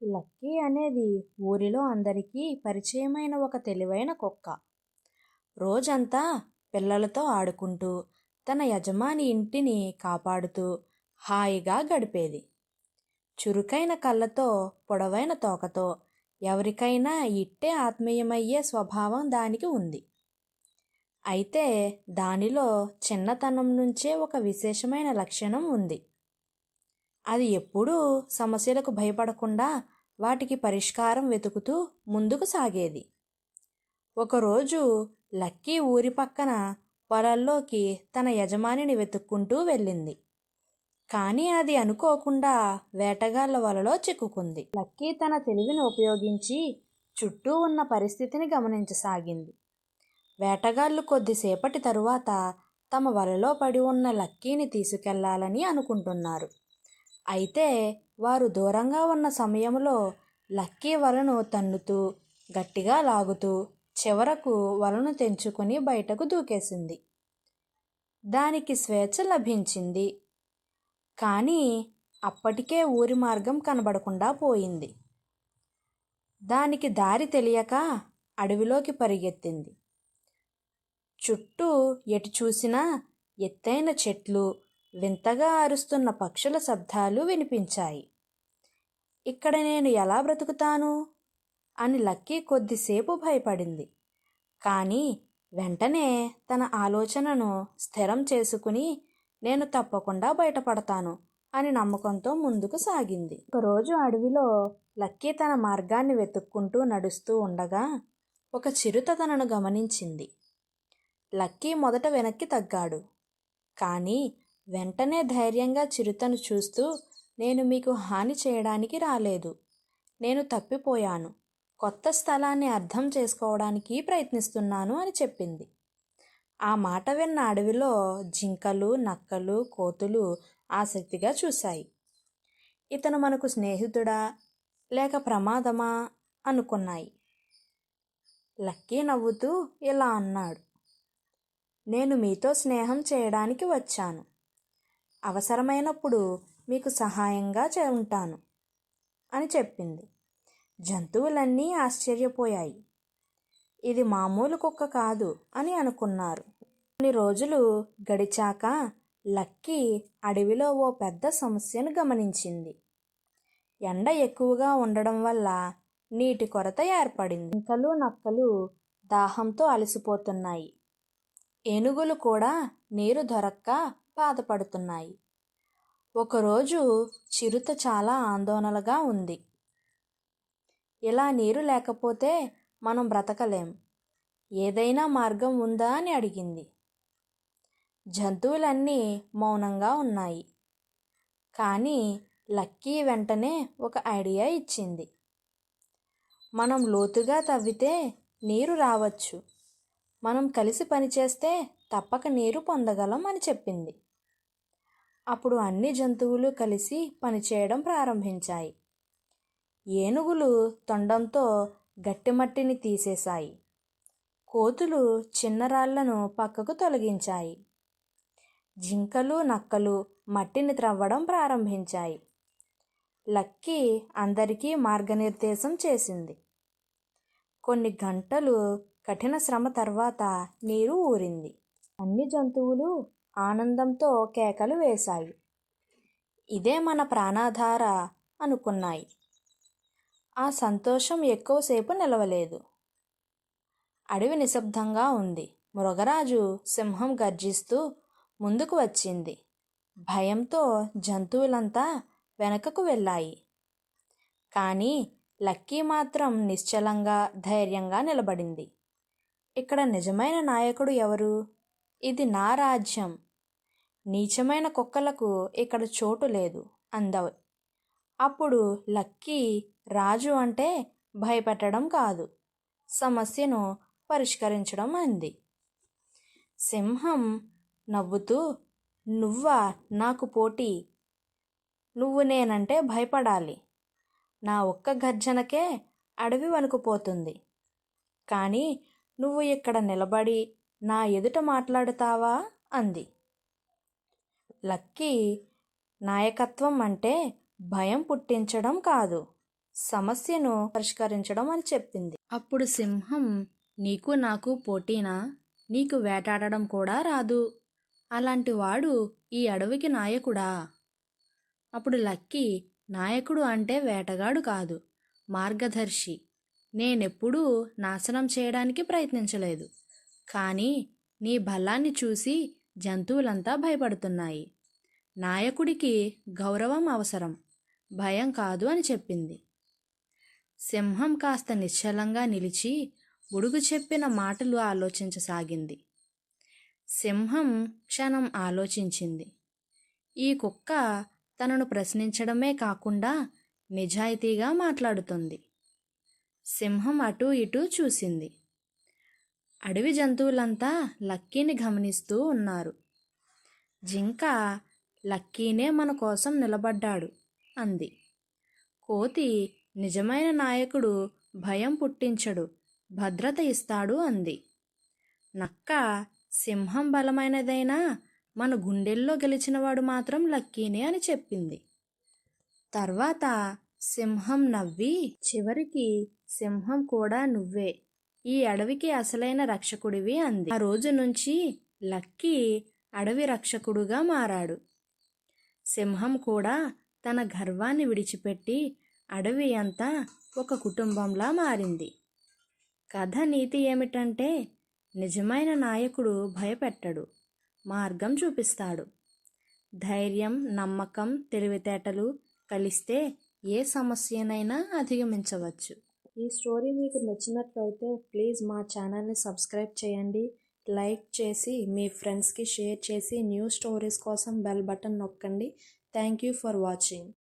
Lucky అనేది ఊరిలో అందరికీ పరిచయమైన ఒక తెలివైన కుక్క. రోజంతా పిల్లలతో ఆడుకుంటూ, తన యజమాని ఇంటిని కాపాడుతూ హాయిగా గడిపేది. చురుకైన కళ్ళతో, పొడవైన తోకతో ఎవరికైనా ఇట్టే ఆత్మీయమయ్యే స్వభావం దానికి ఉంది. అయితే దానిలో చిన్నతనం నుంచే ఒక విశేషమైన లక్షణం ఉంది. అది ఎప్పుడూ సమస్యలకు భయపడకుండా వాటికి పరిష్కారం వెతుకుతూ ముందుకు సాగేది. ఒకరోజు లక్కీ ఊరి పక్కన పొలాల్లోకి తన యజమానిని వెతుక్కుంటూ వెళ్ళింది. కానీ అది అనుకోకుండా వేటగాళ్ల వలలో చిక్కుకుంది. లక్కీ తన తెలివిని ఉపయోగించి చుట్టూ ఉన్న పరిస్థితిని గమనించసాగింది. వేటగాళ్లు కొద్దిసేపటి తరువాత తమ వలలో పడి ఉన్న లక్కీని తీసుకెళ్లాలని అనుకుంటున్నారు. అయితే వారు దూరంగా ఉన్న సమయంలో లక్కీ వలను తన్నుతూ, గట్టిగా లాగుతూ చివరకు వలను తెంచుకుని బయటకు దూకేసింది. దానికి స్వేచ్ఛ లభించింది. కానీ అప్పటికే ఊరి మార్గం కనబడకుండా పోయింది. దానికి దారి తెలియక అడవిలోకి పరిగెత్తింది. చుట్టూ ఎటు చూసినా ఎత్తైన చెట్లు, వింతగా అరుస్తున్న పక్షుల శబ్దాలు వినిపించాయి. ఇక్కడ నేను ఎలా బ్రతుకుతాను అని లక్కీ కొద్దిసేపు భయపడింది. కానీ వెంటనే తన ఆలోచనను స్థిరం చేసుకుని నేను తప్పకుండా బయటపడతాను అని నమ్మకంతో ముందుకు సాగింది. ఒకరోజు అడవిలో లక్కీ తన మార్గాన్ని వెతుక్కుంటూ నడుస్తూ ఉండగా ఒక చిరుత తనను గమనించింది. లక్కీ మొదట వెనక్కి తగ్గాడు. కానీ వెంటనే ధైర్యంగా చిరుతను చూస్తూ, నేను మీకు హాని చేయడానికి రాలేదు. నేను తప్పిపోయాను. కొత్త స్థలాన్ని అర్థం చేసుకోవడానికి ప్రయత్నిస్తున్నాను అని చెప్పింది. ఆ మాట విన్న అడవిలో జింకలు, నక్కలు, కోతులు ఆసక్తిగా చూశాయి. ఇతను మనకు స్నేహితుడా లేక ప్రమాదమా అనుకున్నాయి. లక్కీ నవ్వుతూ ఇలా అన్నాడు, నేను మీతో స్నేహం చేయడానికి వచ్చాను. అవసరమైనప్పుడు మీకు సహాయంగా ఉంటాను అని చెప్పింది. జంతువులన్నీ ఆశ్చర్యపోయాయి. ఇది మామూలు కుక్క కాదు అని అనుకున్నారు. కొన్ని రోజులు గడిచాక లక్కీ అడవిలో ఓ పెద్ద సమస్యను గమనించింది. ఎండ ఎక్కువగా ఉండడం వల్ల నీటి కొరత ఏర్పడింది. జింకలు, నక్కలు దాహంతో అలసిపోతున్నాయి. ఏనుగులు కూడా నీరు దొరక్క బాధపడుతున్నాయి. ఒకరోజు చిరుత చాలా ఆందోళనగా ఉంది. ఇలా నీరు లేకపోతే మనం బ్రతకలేం. ఏదైనా మార్గం ఉందా అని అడిగింది. జంతువులన్నీ మౌనంగా ఉన్నాయి. కానీ లక్కీ వెంటనే ఒక ఐడియా ఇచ్చింది. మనం లోతుగా తవ్వితే నీరు రావచ్చు. మనం కలిసి పనిచేస్తే తప్పక నీరు పొందగలం అని చెప్పింది. అప్పుడు అన్ని జంతువులు కలిసి పనిచేయడం ప్రారంభించాయి. ఏనుగులు తొండంతో గట్టిమట్టిని తీసేశాయి. కోతులు చిన్న రాళ్లను పక్కకు తొలగించాయి. జింకలు, నక్కలు మట్టిని త్రవ్వడం ప్రారంభించాయి. లక్కీ అందరికీ మార్గనిర్దేశం చేసింది. కొన్ని గంటలు కఠిన శ్రమ తర్వాత నీరు ఊరింది. అన్ని జంతువులు ఆనందంతో కేకలు వేశాయి. ఇదే మన ప్రాణాధార అనుకున్నాయి. ఆ సంతోషం ఎక్కువసేపు నిలవలేదు. అడవి నిశ్శబ్దంగా ఉంది. మృగరాజు సింహం గర్జిస్తూ ముందుకు వచ్చింది. భయంతో జంతువులంతా వెనకకు వెళ్ళాయి. కానీ లక్కీ మాత్రం నిశ్చలంగా, ధైర్యంగా నిలబడింది. ఇక్కడ నిజమైన నాయకుడు ఎవరు? ఇది నా రాజ్యం. నీచమైన కుక్కలకు ఇక్కడ చోటు లేదు అందవ్. అప్పుడు లక్కీ రాజు అంటే భయపెట్టడం కాదు, సమస్యను పరిష్కరించడం అంది. సింహం నవ్వుతూ, నువ్వా నాకు పోటీ? నువ్వు నేనంటే భయపడాలి. నా ఒక్క గర్జనకే అడవి వణుకుపోతుంది. కానీ నువ్వు ఇక్కడ నిలబడి నా ఎదుట మాట్లాడుతావా అంది. లక్కీ నాయకత్వం అంటే భయం పుట్టించడం కాదు, సమస్యను పరిష్కరించడం అని చెప్పింది. అప్పుడు సింహం, నీకు నాకు పోటీనా? నీకు వేటాడడం కూడా రాదు. అలాంటి వాడు ఈ అడవికి నాయకుడా? అప్పుడు లక్కీ, నాయకుడు అంటే వేటగాడు కాదు, మార్గదర్శి. నేనెప్పుడూ నాశనం చేయడానికి ప్రయత్నించలేదు. కానీ నీ బలాన్ని చూసి జంతువులంతా భయపడుతున్నాయి. నాయకుడికి గౌరవం అవసరం, భయం కాదు అని చెప్పింది. సింహం కాస్త నిశ్చలంగా నిలిచి బుడుగు చెప్పిన మాటలు ఆలోచించసాగింది. సింహం క్షణం ఆలోచించింది. ఈ కుక్క తనను ప్రశ్నించడమే కాకుండా నిజాయితీగా మాట్లాడుతుంది. సింహం అటూ ఇటూ చూసింది. అడవి జంతువులంతా లక్కీని గమనిస్తూ ఉన్నారు. జింక, లక్కీనే మన కోసం నిలబడ్డాడు అంది. కోతి, నిజమైన నాయకుడు భయం పుట్టించడు, భద్రత ఇస్తాడు అంది. నక్క, సింహం బలమైనదైనా మన గుండెల్లో గెలిచినవాడు మాత్రం లక్కీనే అని చెప్పింది. తర్వాత సింహం నవ్వి, చివరికి సింహం కూడా నువ్వే ఈ అడవికి అసలైన రక్షకుడివి అంది. ఆ రోజు నుంచి లక్కీ అడవి రక్షకుడుగా మారాడు. సింహం కూడా తన గర్వాన్ని విడిచిపెట్టి అడవి అంతా ఒక కుటుంబంలా మారింది. కథ నీతి ఏమిటంటే, నిజమైన నాయకుడు భయపెట్టడు, మార్గం చూపిస్తాడు. ధైర్యం, నమ్మకం, తెలివితేటలు కలిస్తే ఏ సమస్యనైనా అధిగమించవచ్చు. ఈ స్టోరీ మీకు నచ్చినట్లయితే ప్లీజ్ మా ఛానల్ని సబ్స్క్రైబ్ చేయండి, లైక్ చేసి మీ ఫ్రెండ్స్కి షేర్ చేసి న్యూ స్టోరీస్ కోసం బెల్ బటన్ నొక్కండి. Thank you for watching.